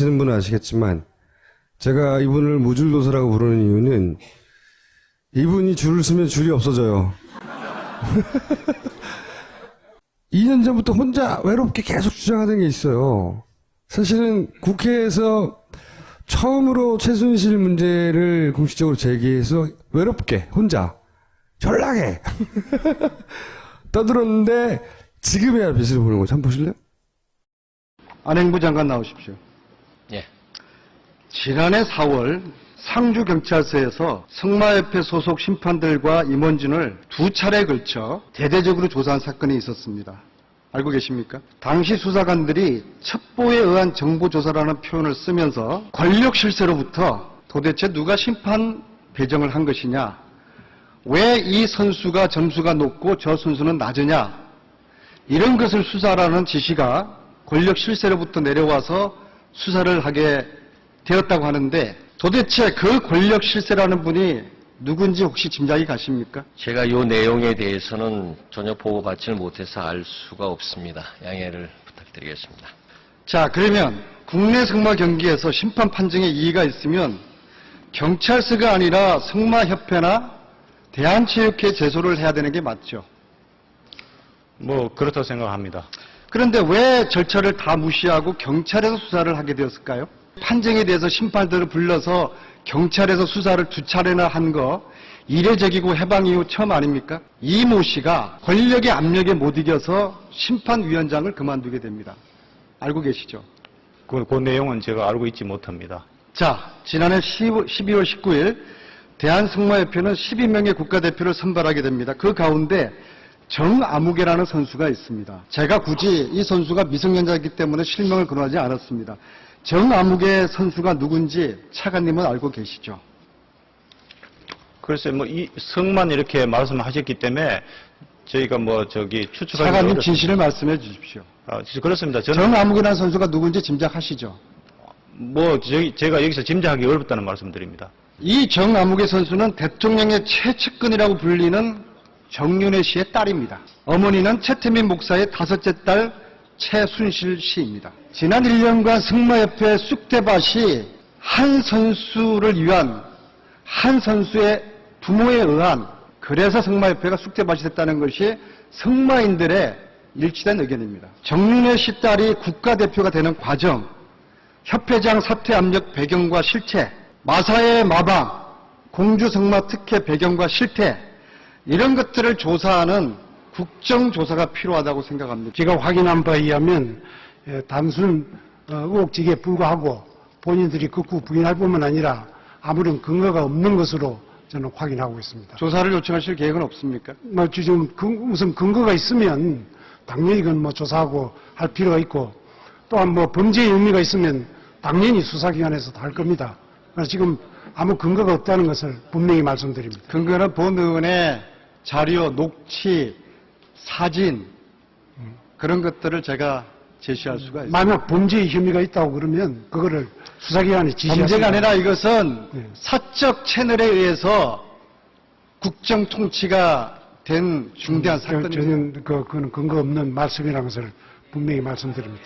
아시는 분은 아시겠지만 제가 이분을 무줄도서라고 부르는 이유는 이분이 줄을 서면 줄이 없어져요. 2년 전부터 혼자 외롭게 계속 주장하던 게 있어요. 사실은 국회에서 처음으로 최순실 문제를 공식적으로 제기해서 외롭게 혼자 전락해 떠들었는데 지금이야 빛을 보는 거죠. 한번 보실래요? 안행부 장관 나오십시오. 예. 지난해 4월 상주경찰서에서 성마협회 소속 심판들과 임원진을 2차례에 걸쳐 대대적으로 조사한 사건이 있었습니다. 알고 계십니까? 당시 수사관들이 첩보에 의한 정보조사라는 표현을 쓰면서 권력 실세로부터 도대체 누가 심판 배정을 한 것이냐, 왜 이 선수가 점수가 높고 저 선수는 낮으냐, 이런 것을 수사하라는 지시가 권력 실세로부터 내려와서 수사를 하게 되었다고 하는데, 도대체 그 권력 실세라는 분이 누군지 혹시 짐작이 가십니까? 제가 이 내용에 대해서는 전혀 보고받지를 못해서 알 수가 없습니다. 양해를 부탁드리겠습니다. 자, 그러면 국내 승마 경기에서 심판 판정에 이의가 있으면 경찰서가 아니라 승마협회나 대한체육회 제소를 해야 되는 게 맞죠? 뭐 그렇다고 생각합니다. 그런데 왜 절차를 다 무시하고 경찰에서 수사를 하게 되었을까요? 판정에 대해서 심판들을 불러서 경찰에서 수사를 2차례나 한 거 이례적이고 해방 이후 처음 아닙니까? 이모 씨가 권력의 압력에 못 이겨서 심판위원장을 그만두게 됩니다. 알고 계시죠? 그 내용은 제가 알고 있지 못합니다. 자, 지난해 12월 19일 대한승마협회는 12명의 국가대표를 선발하게 됩니다. 그 가운데 정아무개라는 선수가 있습니다. 제가 굳이 이 선수가 미성년자이기 때문에 실명을 거론하지 않았습니다. 정아무개 선수가 누군지 차관님은 알고 계시죠? 글쎄, 뭐, 이 성만 이렇게 말씀하셨기 때문에 저희가 추측하기 차관님 어렵습니다. 진실을 말씀해 주십시오. 그렇습니다. 저는 정아무개라는 선수가 누군지 짐작하시죠? 제가 여기서 짐작하기 어렵다는 말씀드립니다. 이 정아무개 선수는 대통령의 최측근이라고 불리는 정윤회 씨의 딸입니다. 어머니는 최태민 목사의 5째 딸 최순실 씨입니다. 지난 1년간 승마협회 쑥대밭이 한 선수를 위한 한 선수의 부모에 의한, 그래서 승마협회가 쑥대밭이 됐다는 것이 승마인들의 일치된 의견입니다. 정윤회 씨 딸이 국가대표가 되는 과정, 협회장 사퇴 압력 배경과 실태, 마사의 마방, 공주승마 특혜 배경과 실태, 이런 것들을 조사하는 국정조사가 필요하다고 생각합니다. 제가 확인한 바에 의하면 단순 의혹직에 불과하고 본인들이 극구 부인할 뿐만 아니라 아무런 근거가 없는 것으로 저는 확인하고 있습니다. 조사를 요청하실 계획은 없습니까? 지금 무슨 근거가 있으면 당연히 그건 조사하고 할 필요가 있고, 또한 범죄의 의미가 있으면 당연히 수사기관에서 다 할 겁니다. 그래서 지금 아무 근거가 없다는 것을 분명히 말씀드립니다. 근거는 본 의원의 자료, 녹취, 사진, 그런 것들을 제가 제시할 수가 있습니다. 만약 범죄의 혐의가 있다고 그러면 그거를 수사기관에 지시하십니다. 범죄가 아니라 이것은 네. 사적 채널에 의해서 국정 통치가 된 중대한 사건입니다. 저는 그건 근거 없는 말씀이라는 것을 분명히 말씀드립니다.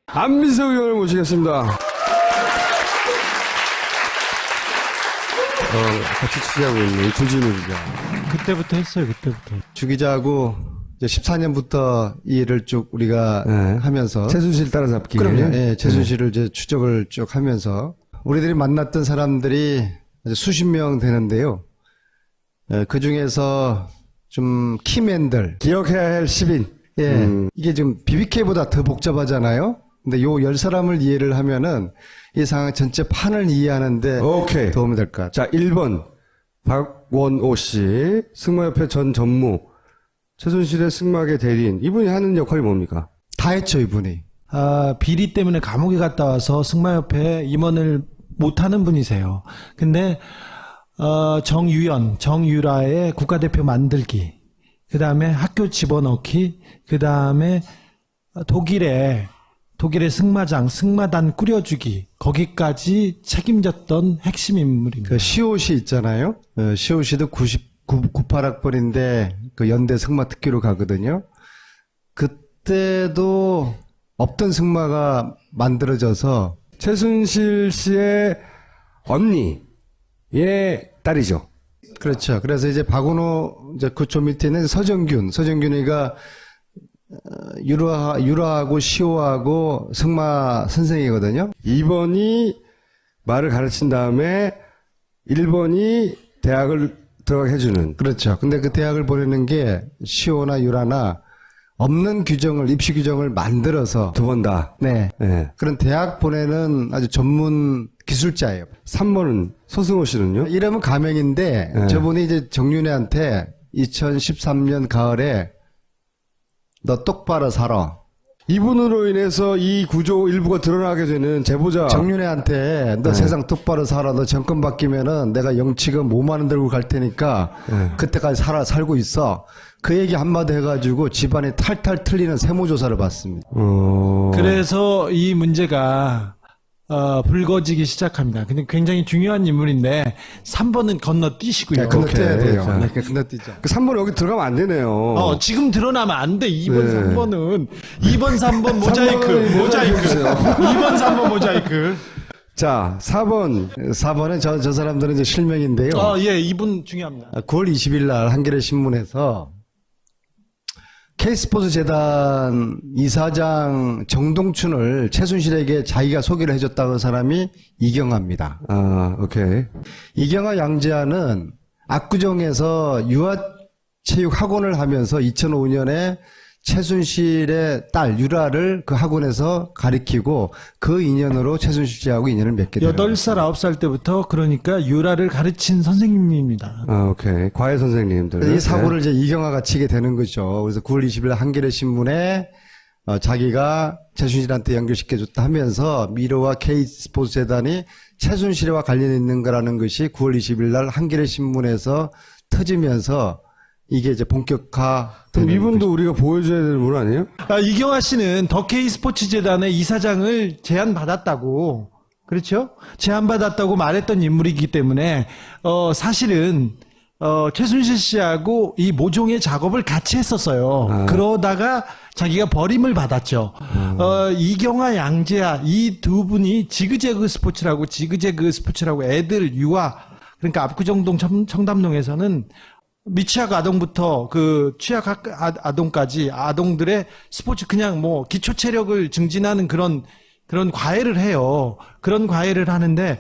안민석 의원을 모시겠습니다. 같이 취재하고 있는 조진우 기자. 그때부터 했어요, 그때부터. 주 기자하고 이제 14년부터 이 일을 쭉 우리가 하면서 최순실 따라잡기. 그럼요. 예, 최순실을 이제 추적을 쭉 하면서 우리들이 만났던 사람들이 이제 수십 명 되는데요. 그 중에서 좀 키맨들. 기억해야 할 10인. 예. 이게 지금 BBK보다 더 복잡하잖아요. 근데 요 10사람을 이해를 하면은 이 상황 전체 판을 이해하는데 오케이. 도움이 될 것 같아요. 자, 1번. 박원오 씨, 승마협회 전 전무, 최순실의 승마계 대리인. 이분이 하는 역할이 뭡니까? 다 했죠, 이분이. 비리 때문에 감옥에 갔다 와서 승마협회 임원을 못하는 분이세요. 근데, 정유라의 국가대표 만들기, 그 다음에 학교 집어넣기, 그 다음에 독일의 승마단 꾸려주기, 거기까지 책임졌던 핵심 인물입니다. 그 시옷이 있잖아요. 시옷이도 98학번인데 그 연대 승마 특기로 가거든요. 그때도 없던 승마가 만들어져서 최순실 씨의 언니의 딸이죠. 그렇죠. 그래서 이제 박원호 이제 그쪽 밑에 있는 서정균이가 유라하고 시호하고 승마 선생이거든요. 2번이 말을 가르친 다음에 1번이 대학을 들어가게 해주는. 그렇죠. 근데 그 대학을 보내는 게 시호나 유라나 없는 규정을, 입시 규정을 만들어서 두 번 다. 네. 네. 그런 대학 보내는 아주 전문 기술자예요. 3번은 소승호 씨는요? 이름은 가명인데 네. 저분이 이제 정윤회한테 2013년 가을에 너 똑바로 살아. 이분으로 인해서 이 구조 일부가 드러나게 되는 제보자. 정윤회한테 너 네. 세상 똑바로 살아. 너 정권 바뀌면은 내가 영치금 5만 원 들고 갈 테니까 네. 그때까지 살고 있어. 그 얘기 한마디 해가지고 집안이 탈탈 틀리는 세무조사를 받습니다. 그래서 이 문제가 불거지기 시작합니다. 근데 굉장히 중요한 인물인데 3번은 건너뛰시고요. 네, 건너뛰어야 오케이. 돼요. 자. 네, 건너뛰죠. 그 3번 여기 들어가면 안 되네요. 지금 드러나면 안 돼. 2번, 네. 3번은. 2번, 3번 모자이크. 3번은 모자이크. 해주세요. 2번, 3번 모자이크. 자, 4번. 4번은 저 사람들은 이제 실명인데요. 예, 이분 중요합니다. 9월 20일 날 한겨레 신문에서 K스포츠 재단 이사장 정동춘을 최순실에게 자기가 소개를 해줬다는 사람이 이경아입니다. 오케이. 이경아 양재하는 압구정에서 유아체육학원을 하면서 2005년에 최순실의 딸 유라를 그 학원에서 가리키고 그 인연으로 최순실 씨하고 인연을 맺게 돼요. 8살, 9살 때부터 그러니까 유라를 가르친 선생님입니다. 오케이. 과외 선생님들. 이 사고를 이제 이경아가 치게 되는 거죠. 그래서 9월 20일 한겨레 신문에 자기가 최순실한테 연결시켜줬다 하면서 미르와 K스포츠 재단이 최순실과 관련이 있는 거라는 것이 9월 20일 날 한겨레 신문에서 터지면서 이게 이제 본격화. 그럼 이분도 우리가 보여줘야 되는 분 아니에요? 이경아 씨는 더 K 스포츠 재단의 이사장을 제안받았다고, 그렇죠? 제안받았다고 말했던 인물이기 때문에, 사실은, 최순실 씨하고 이 모종의 작업을 같이 했었어요. 그러다가 자기가 버림을 받았죠. 이경아, 양재하, 이 두 분이 지그재그 스포츠라고 애들 유아, 그러니까 압구정동 청담동에서는 미취학 아동부터 그 취학 아동까지 아동들의 스포츠 그냥 뭐 기초 체력을 증진하는 그런 과외를 해요. 그런 과외를 하는데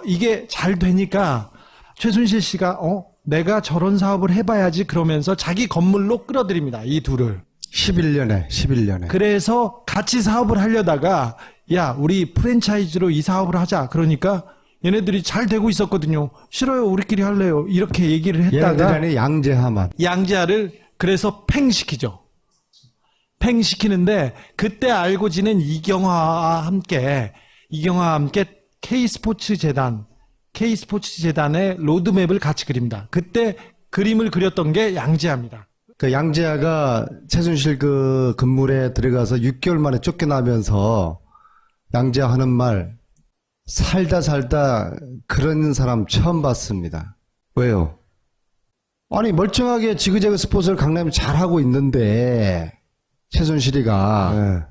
이게 잘 되니까 최순실 씨가 내가 저런 사업을 해봐야지 그러면서 자기 건물로 끌어들입니다. 이 둘을. 11년에. 그래서 같이 사업을 하려다가 야 우리 프랜차이즈로 이 사업을 하자. 그러니까 얘네들이 잘 되고 있었거든요. 싫어요. 우리끼리 할래요. 이렇게 얘기를 했다가 얘네들이 양재하만. 양재하를 그래서 팽시키죠. 팽시키는데 그때 알고 지낸 이경화와 함께 K스포츠 재단의 로드맵을 같이 그립니다. 그때 그림을 그렸던 게 양재하입니다. 그 양재하가 최순실 그 건물에 들어가서 6개월 만에 쫓겨나면서 양재하 하는 말 살다 그런 사람 처음 봤습니다. 왜요? 아니 멀쩡하게 지그재그 스포츠를 강남이 잘하고 있는데 최순실이가 네.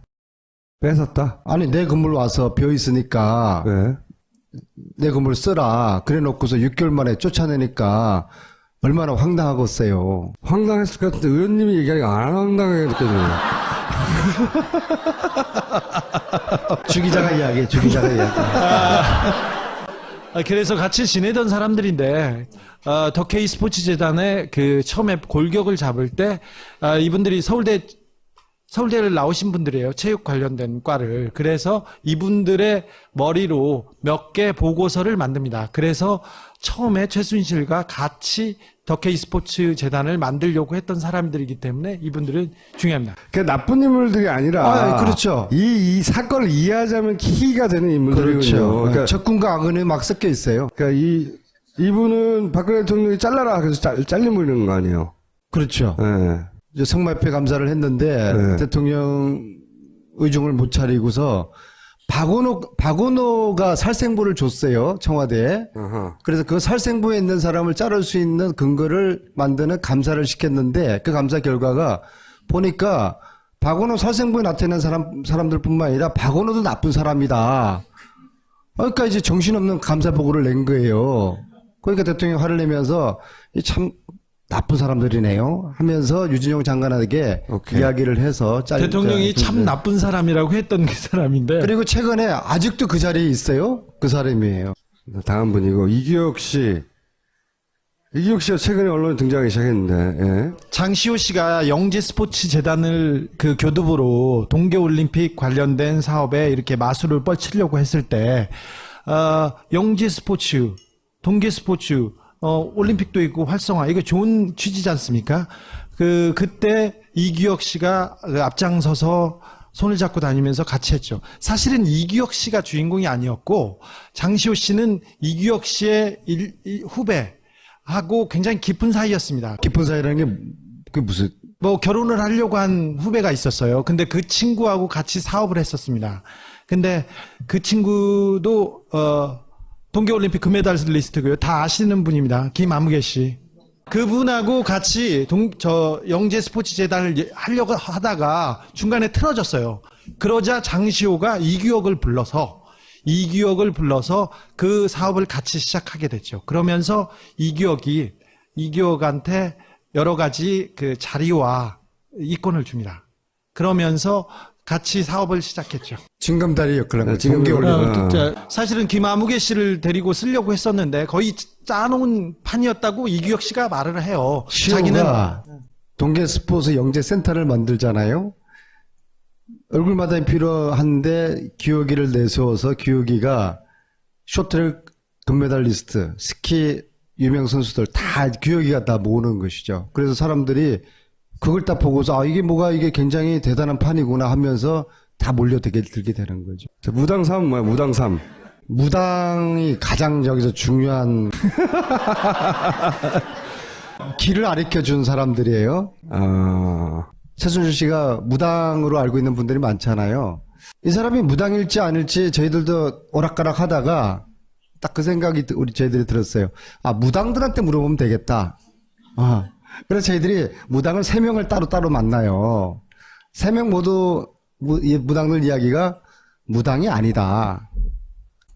뺏었다? 아니 내 건물 와서 비어있으니까 네. 내 건물 써라 그래 놓고서 6개월 만에 쫓아내니까 얼마나 황당하겠어요. 황당했을 것 같은데 의원님이 얘기하니까 안 황당하게 느껴져요. 주 기자가 이야기해. 그래서 같이 지내던 사람들인데 더 K 스포츠 재단의 그 처음에 골격을 잡을 때 이분들이 서울대를 나오신 분들이에요. 체육 관련된 과를. 그래서 이분들의 머리로 몇 개 보고서를 만듭니다. 그래서 처음에 최순실과 같이 더 K 스포츠 재단을 만들려고 했던 사람들이기 때문에 이분들은 중요합니다. 그 나쁜 인물들이 아니라. 그렇죠. 이 사건을 이해하자면 키가 되는 인물들이군요. 그렇죠. 그러니까, 적군과 악은이 막 섞여 있어요. 그러니까 이분은 박근혜 대통령이 잘라라. 그래서 잘리는 거 아니에요? 그렇죠. 네. 이제 성마협회 감사를 했는데 네. 대통령 의중을 못 차리고서 박원호가 살생부를 줬어요. 청와대에. 그래서 그 살생부에 있는 사람을 자를 수 있는 근거를 만드는 감사를 시켰는데 그 감사 결과가 보니까 박원호 살생부에 나타난 사람들뿐만 아니라 박원호도 나쁜 사람이다. 그러니까 이제 정신없는 감사 보고를 낸 거예요. 그러니까 대통령이 화를 내면서 이 참 나쁜 사람들이네요 하면서 유진용 장관에게 오케이. 이야기를 해서 대통령이 참 나쁜 사람이라고 했던 그 사람인데. 그리고 최근에 아직도 그 자리에 있어요. 그 사람이에요. 다음 분이고 이기혁 씨가 최근에 언론에 등장하기 시작했는데 예. 장시호 씨가 영재 스포츠 재단을 그 교두보로 동계올림픽 관련된 사업에 이렇게 마술을 뻗치려고 했을 때, 영재 스포츠, 동계 스포츠, 올림픽도 있고 활성화, 이거 좋은 취지지 않습니까? 그때 이기혁 씨가 앞장서서 손을 잡고 다니면서 같이 했죠. 사실은 이기혁 씨가 주인공이 아니었고, 장시호 씨는 이기혁 씨의 후배하고 굉장히 깊은 사이였습니다. 깊은 사이라는 게 그게 무슨 뭐 결혼을 하려고 한 후배가 있었어요. 근데 그 친구하고 같이 사업을 했었습니다. 근데 그 친구도 동계올림픽 금메달리스트고요. 다 아시는 분입니다. 김아무개 씨. 그분하고 같이 영재 스포츠 재단을 하려고 하다가 중간에 틀어졌어요. 그러자 장시호가 이기혁을 불러서 그 사업을 같이 시작하게 됐죠. 그러면서 이기혁한테 여러 가지 그 자리와 이권을 줍니다. 그러면서 같이 사업을 시작했죠. 징검다리 역할을 한 거죠. 사실은 김아무개 씨를 데리고 쓰려고 했었는데 거의 짜놓은 판이었다고 이기혁 씨가 말을 해요. 시호가 동계 스포츠 영재 센터를 만들잖아요. 얼굴마담이 필요한데 기혁이를 내세워서 기혁이가 쇼트트랙 금메달리스트, 스키 유명 선수들 다 기혁이가 다 모으는 것이죠. 그래서 사람들이 그걸 딱 보고서 이게 굉장히 대단한 판이구나 하면서 다 몰려들게 되는 거죠. 무당삼 뭐야 무당삼. 무당이 가장 저기서 중요한 길을 가르쳐 준 사람들이에요. 최순실 씨가 무당으로 알고 있는 분들이 많잖아요. 이 사람이 무당일지 아닐지 저희들도 오락가락 하다가 딱 그 생각이 저희들이 들었어요. 무당들한테 물어보면 되겠다. 그래서 저희들이 무당을 3명을 따로따로 만나요. 3명 모두 무당들 이야기가 무당이 아니다.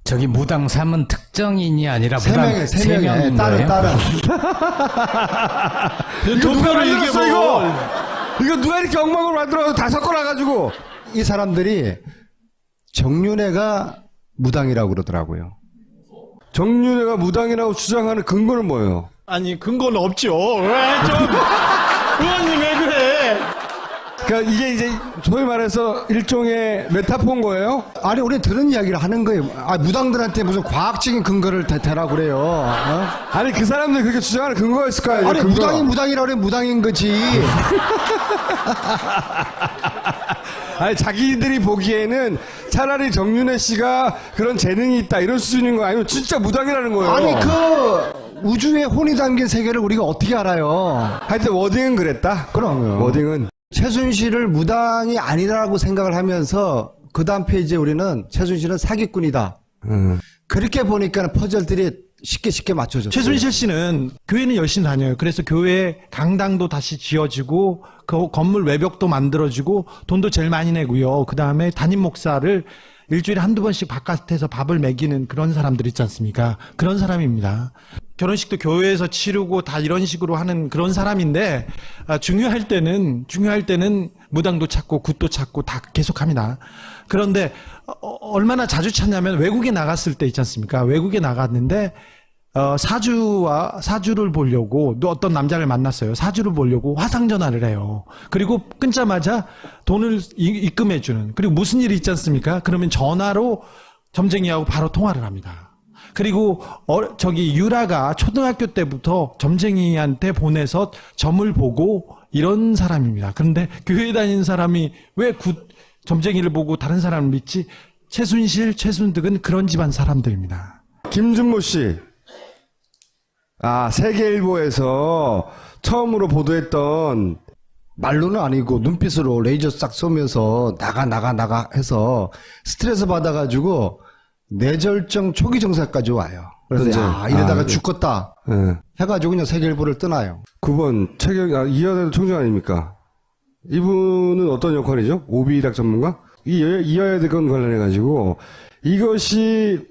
저기 무당 3은 특정인이 아니라 세 무당 명에 3명인 거예요? 따로. 도표를 이게 뭐 이거 누가 이렇게 엉망으로 만들어서 다 섞어놔가지고. 이 사람들이 정윤회가 무당이라고 그러더라고요. 정윤회가 무당이라고 주장하는 근거는 뭐예요? 아니 근거는 없죠. 의원님 왜 그래? 그러니까 이게 이제 소위 말해서 일종의 메타포인 거예요? 아니 우리는 들은 이야기를 하는 거예요. 무당들한테 무슨 과학적인 근거를 대라고 그래요. 아니 그 사람들이 그렇게 주장하는 근거가 있을 거 아니에요? 아니 근거가. 무당이라고 그러면 무당인 거지. 아니 자기들이 보기에는 차라리 정윤회 씨가 그런 재능이 있다 이런 수준인 거 아니면 진짜 무당이라는 거예요. 아니 그 우주에 혼이 담긴 세계를 우리가 어떻게 알아요? 하여튼 워딩은 그랬다. 그럼요. 워딩은 최순실을 무당이 아니라고 생각을 하면서 그 다음 페이지에 우리는 최순실은 사기꾼이다. 그렇게 보니까 퍼즐들이 쉽게 맞춰졌어요. 최순실 씨는 교회는 열심히 다녀요. 그래서 교회 강당도 다시 지어지고 그 건물 외벽도 만들어지고 돈도 제일 많이 내고요. 그 다음에 담임 목사를 일주일에 한두 번씩 바깥에서 밥을 먹이는 그런 사람들 있지 않습니까? 그런 사람입니다. 결혼식도 교회에서 치르고 다 이런 식으로 하는 그런 사람인데 중요할 때는 무당도 찾고 굿도 찾고 다 계속합니다. 그런데 얼마나 자주 찾냐면 외국에 나갔을 때 있지 않습니까? 외국에 나갔는데 사주를 보려고 또 어떤 남자를 만났어요. 사주를 보려고 화상 전화를 해요. 그리고 끊자마자 돈을 입금해주는. 그리고 무슨 일이 있지 않습니까? 그러면 전화로 점쟁이하고 바로 통화를 합니다. 그리고 유라가 초등학교 때부터 점쟁이한테 보내서 점을 보고 이런 사람입니다. 그런데 교회 다니는 사람이 왜 점쟁이를 보고 다른 사람을 믿지? 최순실, 최순득은 그런 집안 사람들입니다. 김준모 씨. 세계일보에서 처음으로 보도했던 말로는 아니고 눈빛으로 레이저 싹 쏘면서 나가 해서 스트레스 받아가지고 뇌절정 초기 증세까지 와요. 그래서 이러다가 죽겠다 해가지고 그냥 세계일보를 떠나요. 9번 이하대 총장 아닙니까? 이분은 어떤 역할이죠? 오비락 전문가? 이하대 건 관련해가지고 이것이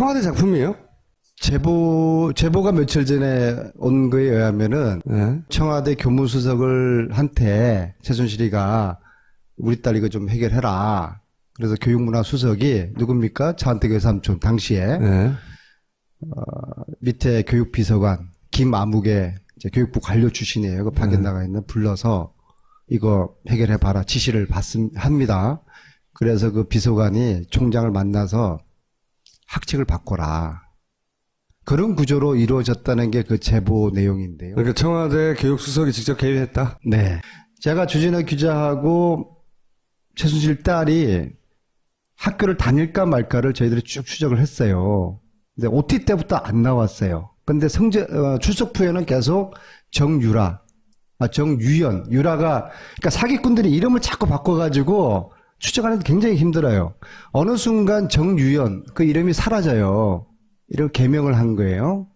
청와대 작품이에요? 제보가 며칠 전에 온 거에 의하면은 네. 청와대 교무수석을 한테 최순실이가 우리 딸 이거 좀 해결해라. 그래서 교육문화수석이 누굽니까? 차은택 외삼촌 당시에 네. 밑에 교육비서관 김아무개 이제 교육부 관료 출신이에요. 그 파견 나가 있는 불러서 이거 해결해봐라 지시를 합니다. 그래서 그 비서관이 총장을 만나서 학칙을 바꿔라. 그런 구조로 이루어졌다는 게 그 제보 내용인데요. 그러니까 청와대 교육수석이 직접 개입했다? 네. 제가 주진우 기자하고 최순실 딸이 학교를 다닐까 말까를 저희들이 쭉 추적을 했어요. 근데 OT 때부터 안 나왔어요. 근데 출석 후에는 계속 정유라, 정유연, 유라가, 그러니까 사기꾼들이 이름을 자꾸 바꿔가지고 추적하는 데 굉장히 힘들어요. 어느 순간 정유연, 그 이름이 사라져요. 이렇게 개명을 한 거예요.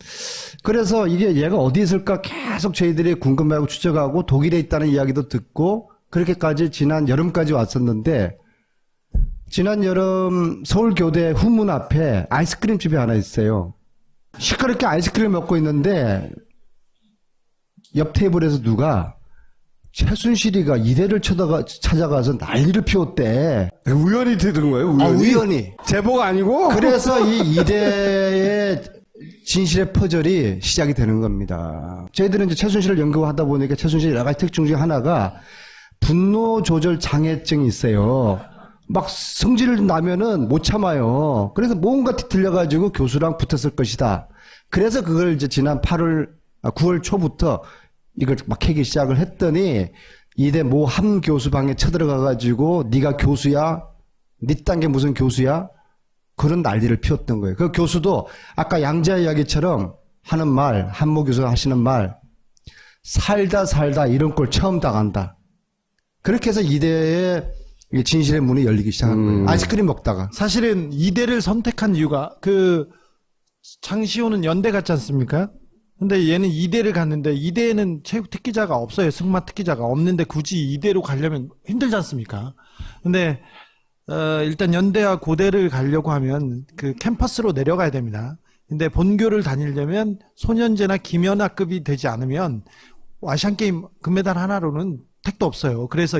그래서 이게 얘가 어디 있을까 계속 저희들이 궁금해하고 추적하고 독일에 있다는 이야기도 듣고 그렇게까지 지난 여름까지 왔었는데 지난 여름 서울교대 후문 앞에 아이스크림 집이 하나 있어요. 시끄럽게 아이스크림 먹고 있는데 옆 테이블에서 누가 최순실이가 이대를 찾아가서 난리를 피웠대. 우연히 들은 거예요? 우연히? 우연히. 제보가 아니고? 그래서 이 이대의 진실의 퍼즐이 시작이 되는 겁니다. 저희들은 이제 최순실을 연구하다 보니까 최순실의 여러 가지 특징 중에 하나가 분노 조절 장애증이 있어요. 막 성질 나면은 못 참아요. 그래서 뭔가 들려가지고 교수랑 붙었을 것이다. 그래서 그걸 이제 지난 9월 초부터 이걸 막 캐기 시작을 했더니 이대 모 한 교수 방에 쳐들어가가지고 네가 교수야? 네 딴 게 무슨 교수야? 그런 난리를 피웠던 거예요. 그 교수도 아까 양자 이야기처럼 하는 말, 한모 교수가 하시는 말, 살다 이런 꼴 처음 당한다. 그렇게 해서 이대의 진실의 문이 열리기 시작한 거예요. 아이스크림 먹다가. 사실은 이대를 선택한 이유가 그 장시호는 연대 갔지 않습니까? 근데 얘는 이대를 갔는데 이대에는 체육 특기자가 없어요. 승마 특기자가 없는데 굳이 이대로 가려면 힘들지 않습니까? 근데 일단 연대와 고대를 가려고 하면 그 캠퍼스로 내려가야 됩니다. 근데 본교를 다니려면 소년제나 김연아급이 되지 않으면 아시안게임 금메달 하나로는 택도 없어요. 그래서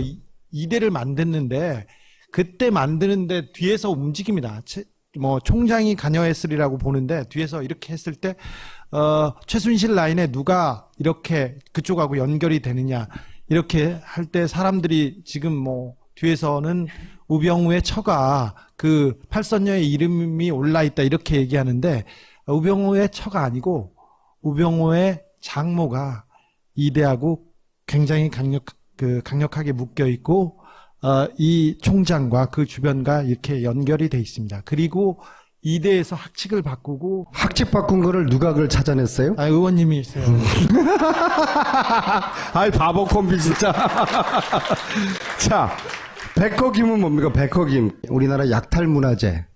이대를 만드는데 그때 만드는데 뒤에서 움직입니다. 뭐 총장이 관여했으리라고 보는데 뒤에서 이렇게 했을 때 최순실 라인에 누가 이렇게 그쪽하고 연결이 되느냐 이렇게 할 때 사람들이 지금 뭐 뒤에서는 우병우의 처가 그 팔선녀의 이름이 올라 있다 이렇게 얘기하는데 우병우의 처가 아니고 우병우의 장모가 이대하고 굉장히 강력하게 묶여 있고 이 총장과 그 주변과 이렇게 연결이 돼 있습니다. 그리고 이대에서 학칙을 바꾸고 학칙 바꾼 거를 누가 그걸 찾아냈어요? 의원님이 있어요. 아이 바보 콤비 진짜. 자, 백허김은 뭡니까? 백허김. 우리나라 약탈문화재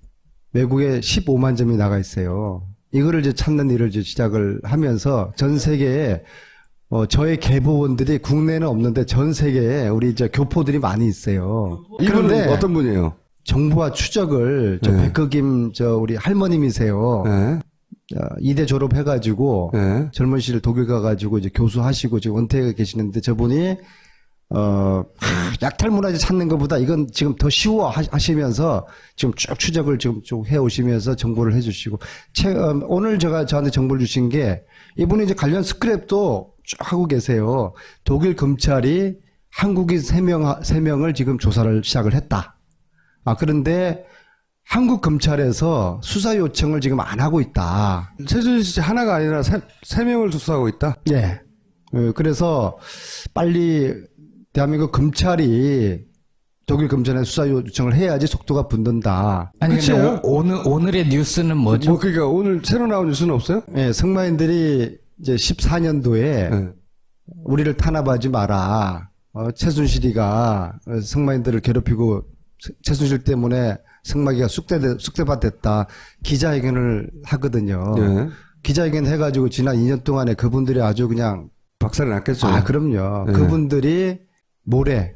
외국에 15만 점이 나가 있어요. 이거를 이제 찾는 일을 이제 시작을 하면서 전 세계에 저의 계보원들이 국내는 없는데 전 세계에 우리 이제 교포들이 많이 있어요. 이분은 그런데 어떤 분이에요? 정보와 추적을 백허김 우리 할머님이세요. 네. 이대 졸업해가지고 네. 젊은 시절 독일 가가지고 이제 교수하시고 지금 은퇴해 계시는데 저분이 약탈문화재 찾는 것보다 이건 지금 더 쉬워 하시면서 지금 쭉 추적을 지금 쭉 해오시면서 정보를 해주시고 오늘 저한테 정보를 주신 게 이분이 이제 관련 스크랩도 쭉 하고 계세요. 독일 검찰이 한국인 3명을 지금 조사를 시작을 했다. 그런데 한국 검찰에서 수사 요청을 지금 안 하고 있다. 최순실 씨 하나가 아니라 3명을 수사하고 있다? 예. 그래서 빨리 대한민국 검찰이 독일 검찰에 수사 요청을 해야지 속도가 붙는다. 아니 근데 그치요? 오늘의 뉴스는 뭐죠? 그러니까 오늘 새로 나온 뉴스는 없어요? 예, 승마인들이 이제 14년도에 네. 우리를 탄압하지 마라. 최순실이가 승마인들을 괴롭히고 최순실 때문에 승마기가 쑥대밭 됐다. 기자회견을 하거든요. 네. 기자회견 해가지고 지난 2년 동안에 그분들이 아주 그냥 박살이 났겠죠. 그럼요. 네. 그분들이 모레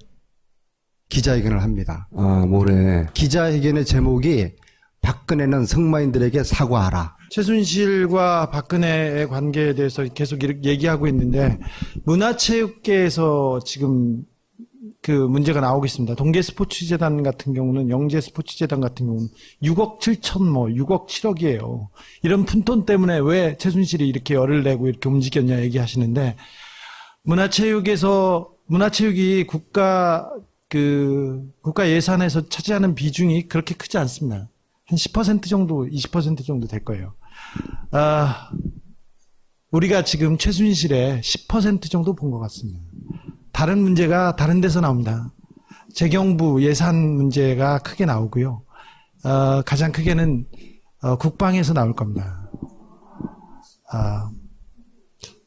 기자회견을 합니다. 모레. 기자회견의 제목이 박근혜는 승마인들에게 사과하라. 최순실과 박근혜의 관계에 대해서 계속 이렇게 얘기하고 있는데 문화체육계에서 지금 그 문제가 나오고 있습니다. 동계스포츠재단 같은 경우는 영재스포츠재단 같은 경우는 6억 7천 6억 7억이에요. 이런 푼돈 때문에 왜 최순실이 이렇게 열을 내고 이렇게 움직였냐 얘기하시는데 문화체육이 국가 예산에서 차지하는 비중이 그렇게 크지 않습니다. 한 10% 정도, 20% 정도 될 거예요. 우리가 지금 최순실의 10% 정도 본 것 같습니다. 다른 문제가 다른 데서 나옵니다. 재경부 예산 문제가 크게 나오고요. 가장 크게는 국방에서 나올 겁니다.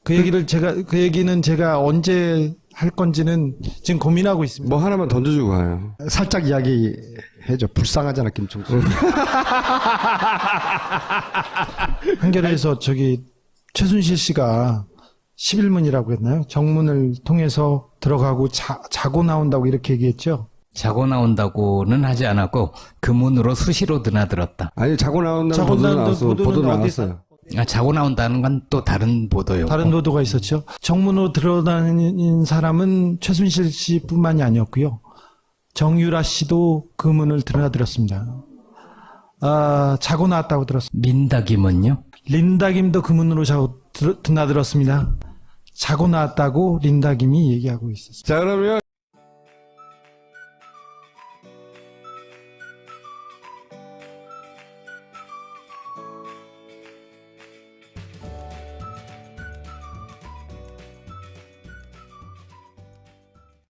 그 얘기는 제가 언제 할 건지는 지금 고민하고 있습니다. 뭐 하나만 던져주고 가요. 살짝 이야기해줘. 불쌍하잖아, 김총수. 한겨레에서 최순실 씨가 11문이라고 했나요? 정문을 통해서 들어가고 자고 나온다고 이렇게 얘기했죠? 자고 나온다고는 하지 않았고 그 문으로 수시로 드나들었다. 아니, 자고 나온다는 보도 나왔어요. 자고 나온다는 건 또 다른 보도였고. 다른 보도가 있었죠. 정문으로 들어다니는 사람은 최순실 씨뿐만이 아니었고요. 정유라 씨도 그 문을 드나들었습니다. 자고 나왔다고 들었습니다. 린다 김은요? 린다 김도 그 문으로 드나들었습니다. 자고 나왔다고 린다 김이 얘기하고 있었습니다. 자, 그러면